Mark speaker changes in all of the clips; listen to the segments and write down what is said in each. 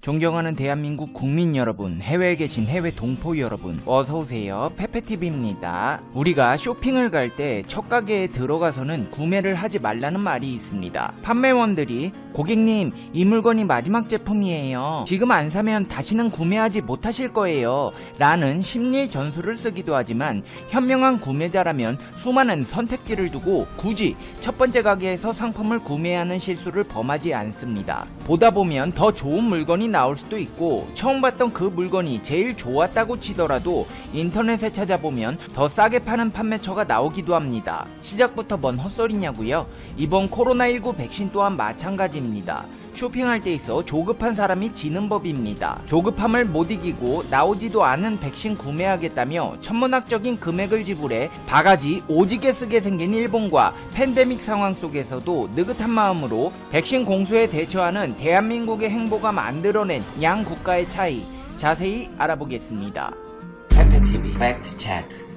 Speaker 1: 존경하는 대한민국 국민 여러분, 해외에 계신 해외 동포 여러분, 어서오세요. 페페TV입니다. 우리가 쇼핑을 갈 때 첫 가게에 들어가서는 구매를 하지 말라는 말이 있습니다. 판매원들이 고객님, 이 물건이 마지막 제품이에요. 지금 안 사면 다시는 구매하지 못하실 거예요. 라는 심리 전술을 쓰기도 하지만 현명한 구매자라면 수많은 선택지를 두고 굳이 첫 번째 가게에서 상품을 구매하는 실수를 범하지 않습니다. 보다 보면 더 좋은 물건이 나올 수도 있고 처음 봤던 그 물건이 제일 좋았다고 치더라도 인터넷에 찾아보면 더 싸게 파는 판매처가 나오기도 합니다. 시작부터 뭔 헛소리냐고요? 이번 코로나19 백신 또한 마찬가지입니다. 쇼핑할 때 있어 조급한 사람이 지는 법입니다. 조급함을 못 이기고 나오지도 않은 백신 구매하겠다며 천문학적인 금액을 지불해 바가지 오지게 쓰게 생긴 일본과 팬데믹 상황 속에서도 느긋한 마음으로 백신 공수에 대처하는 대한민국의 행보가 만들어낸 양 국가의 차이 자세히 알아보겠습니다. 페페TV 팩트체크.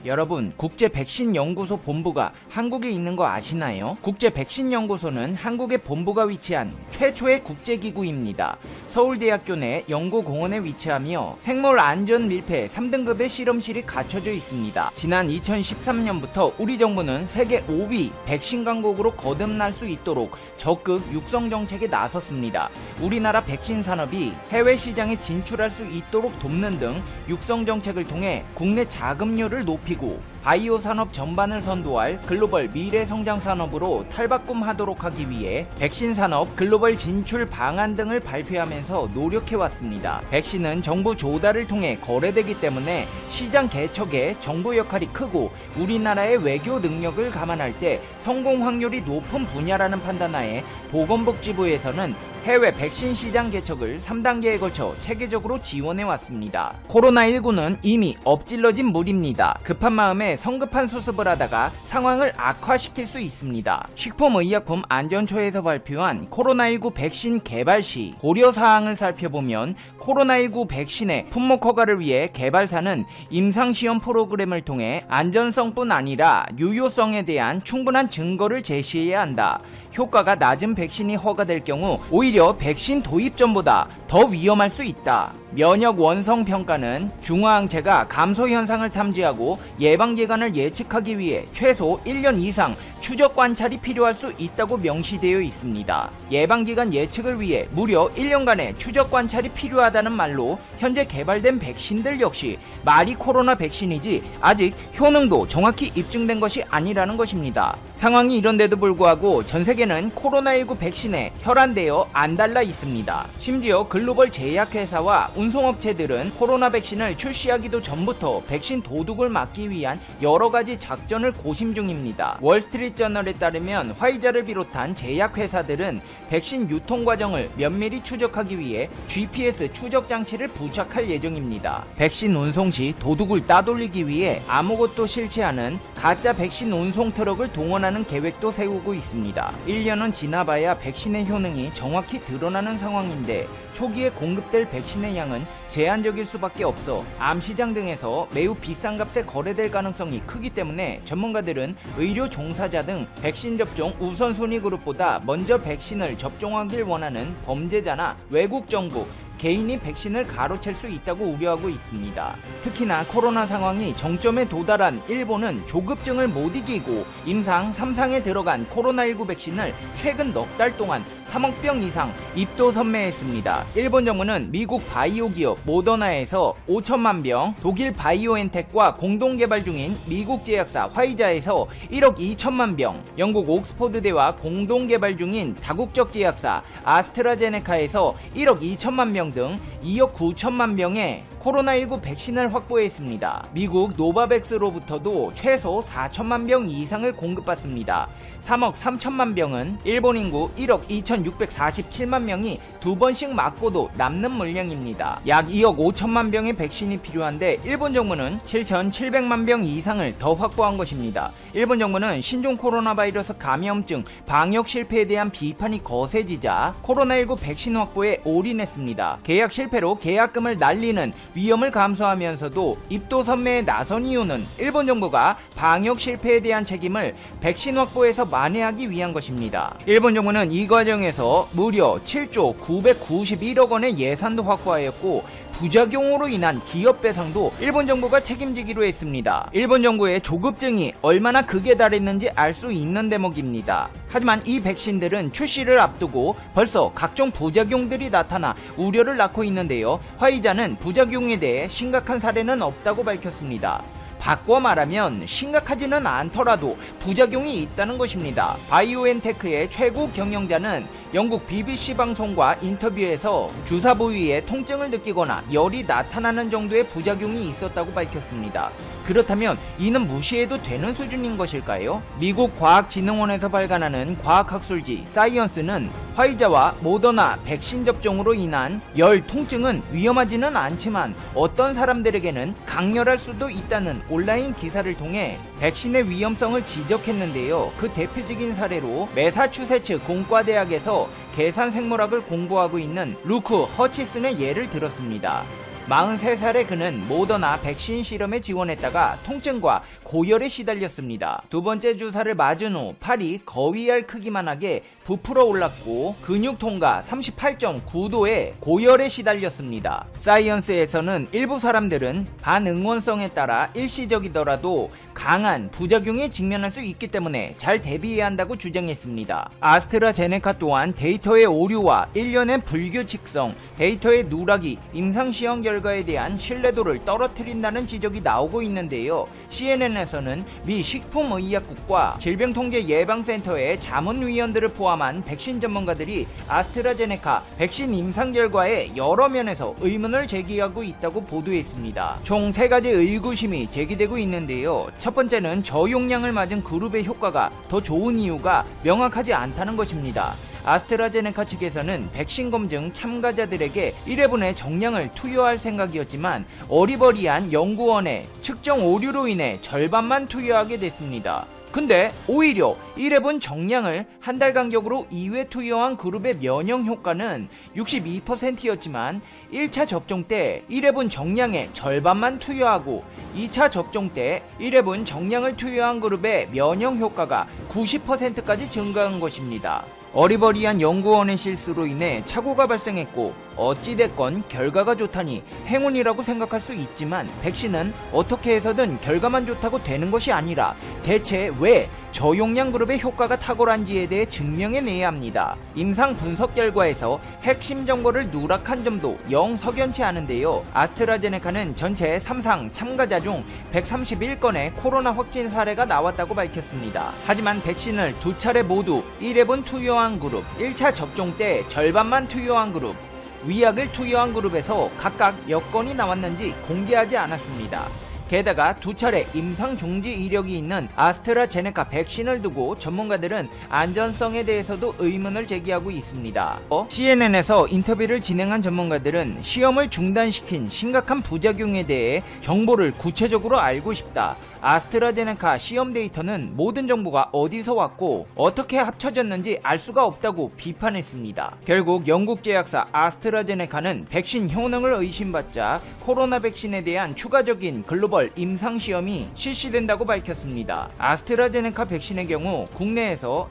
Speaker 1: 여러분, 국제백신연구소 본부가 한국에 있는 거 아시나요? 국제백신연구소는 한국에 본부가 위치한 최초의 국제기구입니다. 서울대학교 내 연구공원에 위치하며 생물안전밀폐 3등급의 실험실이 갖춰져 있습니다. 지난 2013년부터 우리 정부는 세계 5위 백신 강국으로 거듭날 수 있도록 적극 육성 정책에 나섰습니다. 우리나라 백신 산업이 해외 시장에 진출할 수 있도록 돕는 등 육성 정책을 통해 국내 자금률을 높이고 바이오 산업 전반을 선도할 글로벌 미래 성장 산업으로 탈바꿈하도록 하기 위해 백신 산업 글로벌 진출 방안 등을 발표하면서 노력해왔습니다. 백신은 정부 조달을 통해 거래되기 때문에 시장 개척에 정부 역할이 크고 우리나라의 외교 능력을 감안할 때 성공 확률이 높은 분야라는 판단하에 보건복지부에서는 해외 백신 시장 개척을 3단계에 걸쳐 체계적으로 지원해왔습니다. 코로나19는 이미 엎질러진 물입니다. 급한 마음에 성급한 수습을 하다가 상황을 악화시킬 수 있습니다. 식품의약품 안전처에서 발표한 코로나19 백신 개발 시 고려사항을 살펴보면 코로나19 백신의 품목 허가를 위해 개발사는 임상시험 프로그램을 통해 안전성뿐 아니라 유효성에 대한 충분한 증거를 제시해야 한다. 효과가 낮은 백신이 허가될 경우 오히려 백신 도입 전보다 더 위험할 수 있다. 면역 원성 평가는 중화항체가 감소 현상을 탐지하고 예방 기간을 예측하기 위해 최소 1년 이상 추적 관찰이 필요할 수 있다고 명시되어 있습니다. 예방 기간 예측을 위해 무려 1년간의 추적 관찰이 필요하다는 말로 현재 개발된 백신들 역시 말이 코로나 백신이지 아직 효능도 정확히 입증된 것이 아니라는 것입니다. 상황이 이런데도 불구하고 전 세계는 코로나19 백신에 혈안되어 안달나 있습니다. 심지어 글로벌 제약회사와 운송업체들은 코로나 백신을 출시하기도 전부터 백신 도둑을 막기 위한 여러가지 작전을 고심 중입니다. 월스트리트저널에 따르면 화이자를 비롯한 제약회사들은 백신 유통 과정을 면밀히 추적하기 위해 GPS 추적 장치를 부착할 예정입니다. 백신 운송 시 도둑을 따돌리기 위해 아무것도 싫지 않은 가짜 백신 운송 트럭을 동원하는 계획도 세우고 있습니다. 1년은 지나봐야 백신의 효능이 정확히 드러나는 상황인데 초기에 공급될 백신의 양은 제한적일 수밖에 없어 암시장 등에서 매우 비싼 값에 거래될 가능성이 크기 때문에 전문가들은 의료 종사자 등 백신 접종 우선순위 그룹보다 먼저 백신을 접종하길 원하는 범죄자나 외국 정부, 개인이 백신을 가로챌 수 있다고 우려하고 있습니다. 특히나 코로나 상황이 정점에 도달한 일본은 조급증을 못 이기고 임상 3상에 들어간 코로나19 백신을 최근 넉 달 동안 3억 병 이상 입도 선매했습니다. 일본 정부는 미국 바이오 기업 모더나에서 5천만 병, 독일 바이오엔텍과 공동 개발 중인 미국 제약사 화이자에서 1억 2천만 병, 영국 옥스퍼드대와 공동 개발 중인 다국적 제약사 아스트라제네카에서 1억 2천만 병 등 2억 9천만 병의 코로나19 백신을 확보했습니다. 미국 노바백스로부터도 최소 4천만 병 이상을 공급받습니다. 3억 3천만 병은 일본 인구 1억 2,647만 명이 두 번씩 맞고도 남는 물량입니다. 약 2억 5천만 병의 백신이 필요한데 일본 정부는 7,700만 병 이상을 더 확보한 것입니다. 일본 정부는 신종 코로나 바이러스 감염증 방역 실패에 대한 비판이 거세지자 코로나19 백신 확보에 올인했습니다. 계약 실패로 계약금을 날리는 위험을 감수하면서도 입도 선매에 나선 이유는 일본 정부가 방역 실패에 대한 책임을 백신 확보에서 만회하기 위한 것입니다. 일본 정부는 이 과정에서 무려 7조 991억 원의 예산도 확보하였고 부작용으로 인한 기업 배상도 일본 정부가 책임지기로 했습니다. 일본 정부의 조급증이 얼마나 극에 달했는지 알 수 있는 대목입니다. 하지만 이 백신들은 출시를 앞두고 벌써 각종 부작용들이 나타나 우려를 낳고 있는데요. 화이자는 부작용에 대해 심각한 사례는 없다고 밝혔습니다. 바꿔 말하면 심각하지는 않더라도 부작용이 있다는 것입니다. 바이오엔테크의 최고 경영자는 영국 BBC 방송과 인터뷰에서 주사 부위에 통증을 느끼거나 열이 나타나는 정도의 부작용이 있었다고 밝혔습니다. 그렇다면 이는 무시해도 되는 수준인 것일까요? 미국 과학진흥원에서 발간하는 과학학술지 사이언스는 화이자와 모더나 백신 접종으로 인한 열 통증은 위험하지는 않지만 어떤 사람들에게는 강렬할 수도 있다는 온라인 기사를 통해 백신의 위험성을 지적했는데요. 그 대표적인 사례로 매사추세츠 공과대학에서 계산생물학을 공부하고 있는 루크 허치슨의 예를 들었습니다. 43살의 그는 모더나 백신 실험에 지원했다가 통증과 고열에 시달렸습니다. 두 번째 주사를 맞은 후 팔이 거위알 크기만 하게 부풀어 올랐고 근육 통과 38.9도의 고열에 시달렸습니다. 사이언스에서는 일부 사람들은 반응원성에 따라 일시적이더라도 강한 부작용에 직면할 수 있기 때문에 잘 대비해야 한다고 주장했습니다. 아스트라제네카 또한 데이터의 오류와 일련의 불규칙성, 데이터의 누락이 임상시험 결과에 대한 신뢰도를 떨어뜨린다는 지적이 나오고 있는데요. CNN에서는 미 식품의약국과 질병통제예방센터의 자문위원들을 포함한 백신 전문가들이 아스트라제네카 백신 임상 결과에 여러 면에서 의문을 제기하고 있다고 보도했습니다. 총 3가지 의구심이 제기되고 있는데요. 첫 번째는 저용량을 맞은 그룹의 효과가 더 좋은 이유가 명확하지 않다는 것입니다. 아스트라제네카 측에서는 백신 검증 참가자들에게 1회분의 정량을 투여할 생각이었지만 어리버리한 연구원의 측정 오류로 인해 절반만 투여하게 됐습니다. 근데 오히려 1회분 정량을 한 달 간격으로 2회 투여한 그룹의 면역 효과는 62%였지만 1차 접종 때 1회분 정량의 절반만 투여하고 2차 접종 때 1회분 정량을 투여한 그룹의 면역 효과가 90%까지 증가한 것입니다. 어리버리한 연구원의 실수로 인해 착오가 발생했고 어찌됐건 결과가 좋다니 행운이라고 생각할 수 있지만 백신은 어떻게 해서든 결과만 좋다고 되는 것이 아니라 대체 왜 저용량 그룹의 효과가 탁월한지에 대해 증명해내야 합니다. 임상 분석 결과에서 핵심 정보를 누락한 점도 영 석연치 않은데요. 아스트라제네카는 전체 3상 참가자 중 131건의 코로나 확진 사례가 나왔다고 밝혔습니다. 하지만 백신을 2차례 모두 1회분 투여한 그룹, 1차 접종 때 절반만 투여한 그룹, 위약을 투여한 그룹에서 각각 몇 건이 나왔는지 공개하지 않았습니다. 게다가 2차례 임상 중지 이력이 있는 아스트라제네카 백신을 두고 전문가들은 안전성에 대해서도 의문을 제기하고 있습니다. CNN에서 인터뷰를 진행한 전문가들은 시험을 중단시킨 심각한 부작용에 대해 정보를 구체적으로 알고 싶다. 아스트라제네카 시험 데이터는 모든 정보가 어디서 왔고 어떻게 합쳐졌는지 알 수가 없다고 비판했습니다. 결국 영국 제약사 아스트라제네카는 백신 효능을 의심받자 코로나 백신에 대한 추가적인 글로벌 임상시험이 실시된다고 밝혔습니다. 아스트라제네카 백신의 경우 국내에서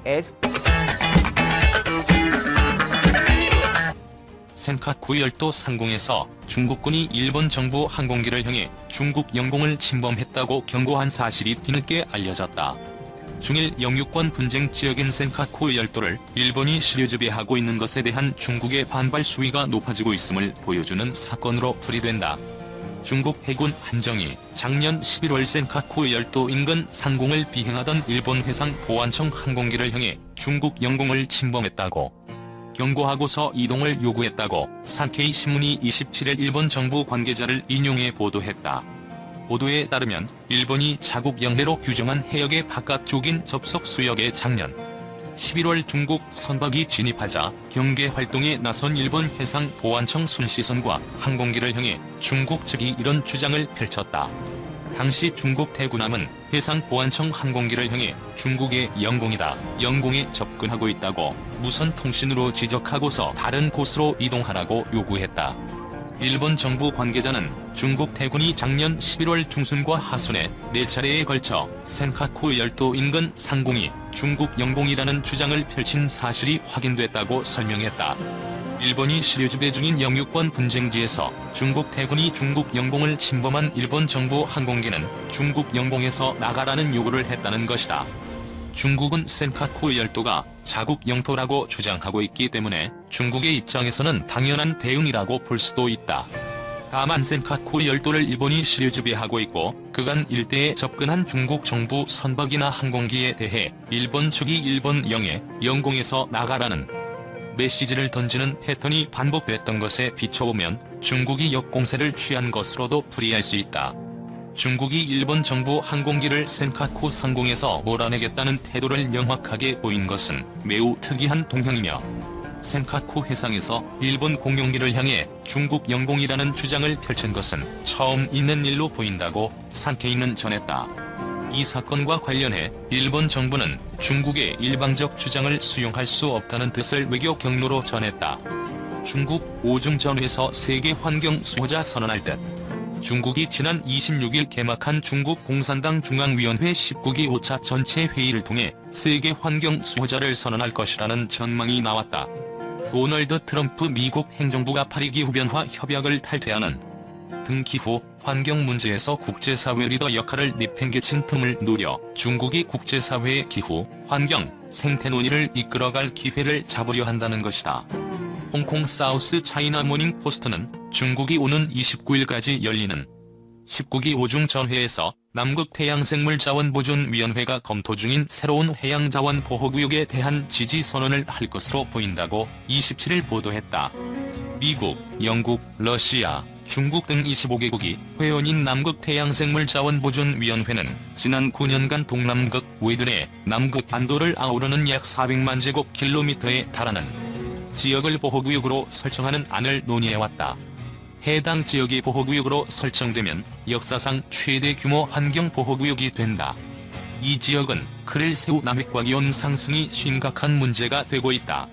Speaker 2: 센카쿠 열도 상공에서 중국군이 일본 정부 항공기를 향해 중국 영공을 침범했다고 경고한 사실이 뒤늦게 알려졌다. 중일 영유권 분쟁 지역인 센카쿠 열도를 일본이 시류지배하고 있는 것에 대한 중국의 반발 수위가 높아지고 있음을 보여주는 사건으로 풀이된다. 중국 해군 함정이 작년 11월 센카쿠 열도 인근 상공을 비행하던 일본 해상 보안청 항공기를 향해 중국 영공을 침범했다고 경고하고서 이동을 요구했다고 산케이 신문이 27일 일본 정부 관계자를 인용해 보도했다. 보도에 따르면 일본이 자국 영내로 규정한 해역의 바깥쪽인 접속 수역에 작년 11월 중국 선박이 진입하자 경계 활동에 나선 일본 해상 보안청 순시선과 항공기를 향해 중국 측이 이런 주장을 펼쳤다. 당시 중국 대군함은 해상보안청 항공기를 향해 중국의 영공이다, 영공에 접근하고 있다고 무선 통신으로 지적하고서 다른 곳으로 이동하라고 요구했다. 일본 정부 관계자는 중국 대군이 작년 11월 중순과 하순에 4차례에 걸쳐 센카쿠 열도 인근 상공이 중국 영공이라는 주장을 펼친 사실이 확인됐다고 설명했다. 일본이 시류지배 중인 영유권 분쟁지에서 중국 대군이 중국 영공을 침범한 일본 정부 항공기는 중국 영공에서 나가라는 요구를 했다는 것이다. 중국은 센카쿠 열도가 자국 영토라고 주장하고 있기 때문에 중국의 입장에서는 당연한 대응이라고 볼 수도 있다. 다만 센카쿠 열도를 일본이 시류지배하고 있고 그간 일대에 접근한 중국 정부 선박이나 항공기에 대해 일본 측이 일본 영공에서 나가라는 메시지를 던지는 패턴이 반복됐던 것에 비춰보면 중국이 역공세를 취한 것으로도 풀이할 수 있다. 중국이 일본 정부 항공기를 센카쿠 상공에서 몰아내겠다는 태도를 명확하게 보인 것은 매우 특이한 동향이며 센카쿠 해상에서 일본 공용기를 향해 중국 영공이라는 주장을 펼친 것은 처음 있는 일로 보인다고 산케이는 전했다. 이 사건과 관련해 일본 정부는 중국의 일방적 주장을 수용할 수 없다는 뜻을 외교 경로로 전했다. 중국 오중전회에서 세계 환경 수호자 선언할 듯 중국이 지난 26일 개막한 중국 공산당 중앙위원회 19기 5차 전체 회의를 통해 세계 환경 수호자를 선언할 것이라는 전망이 나왔다. 도널드 트럼프 미국 행정부가 파리 기후변화 협약을 탈퇴하는 등 기후, 환경 문제에서 국제사회 리더 역할을 내팽개친 틈을 노려 중국이 국제사회의 기후, 환경, 생태 논의를 이끌어갈 기회를 잡으려 한다는 것이다. 홍콩 사우스 차이나 모닝 포스트는 중국이 오는 29일까지 열리는 19기 5중 전회에서 남극해양생물자원보존위원회가 검토 중인 새로운 해양자원보호구역에 대한 지지 선언을 할 것으로 보인다고 27일 보도했다. 미국, 영국, 러시아, 중국 등 25개국이 회원인 남극해양생물자원보존위원회는 지난 9년간 동남극 외들의 남극 안도를 아우르는 약 400만 제곱킬로미터에 달하는 지역을 보호구역으로 설정하는 안을 논의해왔다. 해당 지역이 보호구역으로 설정되면 역사상 최대 규모 환경보호구역이 된다. 이 지역은 크릴새우 남획과 기온 상승이 심각한 문제가 되고 있다.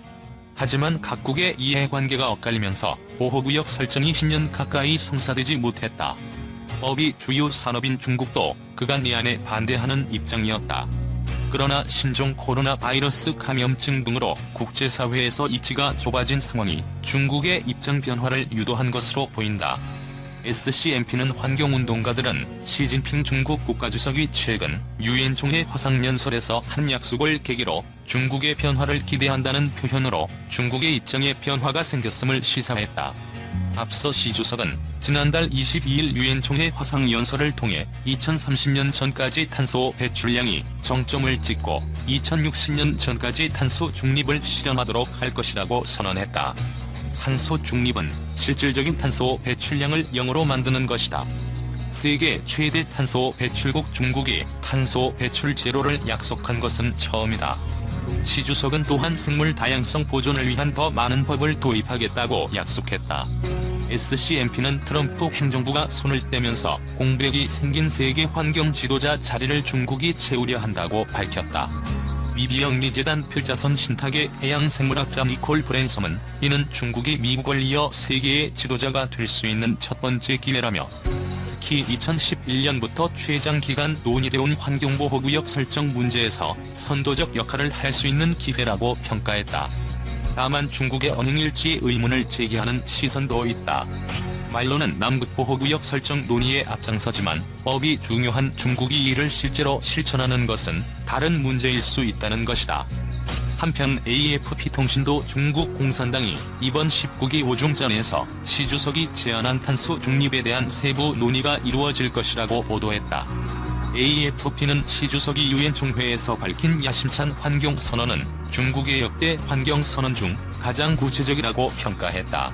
Speaker 2: 하지만 각국의 이해관계가 엇갈리면서 보호구역 설정이 10년 가까이 성사되지 못했다. 법이 주요 산업인 중국도 그간 이 안에 반대하는 입장이었다. 그러나 신종 코로나 바이러스 감염증 등으로 국제사회에서 입지가 좁아진 상황이 중국의 입장 변화를 유도한 것으로 보인다. SCMP는 환경운동가들은 시진핑 중국 국가주석이 최근 유엔 총회 화상연설에서 한 약속을 계기로 중국의 변화를 기대한다는 표현으로 중국의 입장에 변화가 생겼음을 시사했다. 앞서 시 주석은 지난달 22일 유엔 총회 화상연설을 통해 2030년 전까지 탄소 배출량이 정점을 찍고 2060년 전까지 탄소 중립을 실현하도록 할 것이라고 선언했다. 탄소 중립은 실질적인 탄소 배출량을 0으로 만드는 것이다. 세계 최대 탄소 배출국 중국이 탄소 배출 제로를 약속한 것은 처음이다. 시 주석은 또한 생물 다양성 보존을 위한 더 많은 법을 도입하겠다고 약속했다. SCMP는 트럼프 행정부가 손을 떼면서 공백이 생긴 세계 환경 지도자 자리를 중국이 채우려 한다고 밝혔다. 미비영리재단 필자선 신탁의 해양생물학자 니콜 브랜섬은 이는 중국이 미국을 이어 세계의 지도자가 될 수 있는 첫 번째 기회라며 특히 2011년부터 최장기간 논의되어온 환경보호구역 설정 문제에서 선도적 역할을 할 수 있는 기회라고 평가했다. 다만 중국의 언행일치의 의문을 제기하는 시선도 있다. 말로는 남극보호구역 설정 논의에 앞장서지만 법이 중요한 중국이 이를 실제로 실천하는 것은 다른 문제일 수 있다는 것이다. 한편 AFP 통신도 중국 공산당이 이번 19기 5중전에서 시 주석이 제안한 탄소 중립에 대한 세부 논의가 이루어질 것이라고 보도했다. AFP는 시 주석이 유엔 총회에서 밝힌 야심찬 환경 선언은 중국의 역대 환경 선언 중 가장 구체적이라고 평가했다.